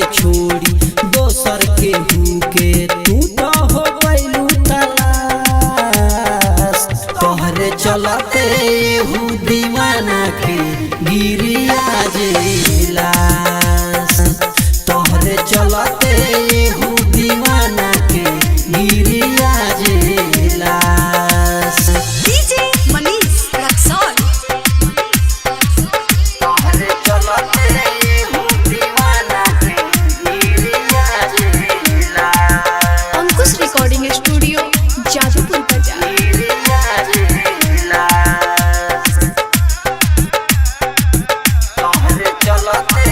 के छोड़ी दोसर के हुके तू तो हो गइलू तलाश। तोहरे चलते हूँ दीवाना के गिरिया जिलास। तोहरे चलते हूँ दीवाना के गिरिया जिलास। डीजे मनीष रक्सौल। तोहरे चलते हूँ दीवाना के गिरिया जिलास। अंकुश रिकॉर्डिंग स्टूडियो जादूपुर बाजार। गिरिया जिलास। तोहरे चलते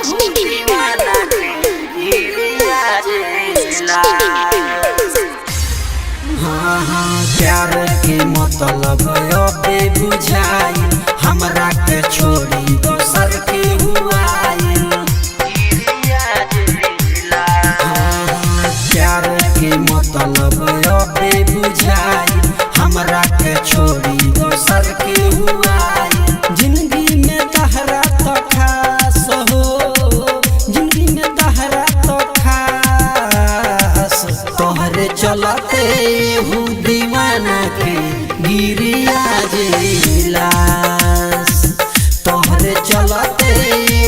हूँ दीवाना के गिरिया जिलास। हाँ हाँ प्यार के मतलब अबे बुझाई हमरा के छोड़ी दोसर के हुआई। हाँ हाँ प्यार के मतलब अबे बुझाई हमरा के छोड़ी दोसर के हुआई। जिंदगी में तहरा तो खास हो, जिंदगी में तहरा तो खास। तोहरे चलते हूँ दीवाना के गिरिया जिलास। तोहरे चलते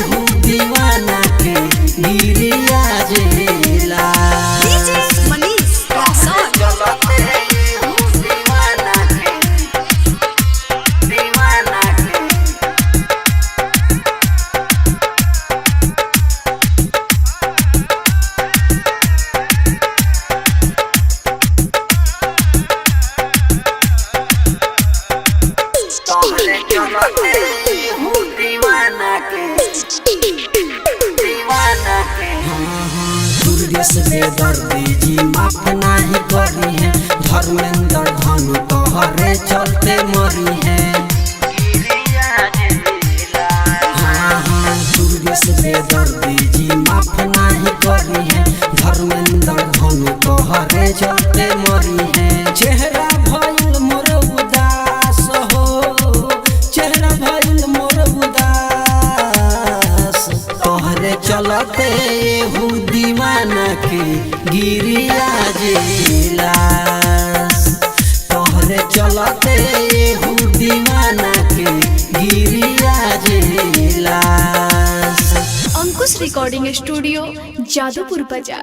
हूँ दीवाना के गिरिया जिलास। डीजे मनीष रक्सौल। चलते हूँ दीवाना के तोहरे चलते हूँ दीवाना के दुर्गेश बेदर्दी जी माफ नहीं करी है। धर्मेंद्र धनु तोहरे चलते मरी है। हाँ हाँ दुर्गेश बेदर्दी जी माफ नहीं करी है। धर्मेंद्र धनु तोहरे चलते मरी है। चेहरा भइल मोर उदास हो, चेहरा भइल मोर उदास। तोहरे चलते हूँ दीवाना के गिरिया जिलास। तोहरे चलते हूँ दीवाना के गिरिया जिलास। अंकुश रिकॉर्डिंग स्टूडियो जादूपुर बाजार।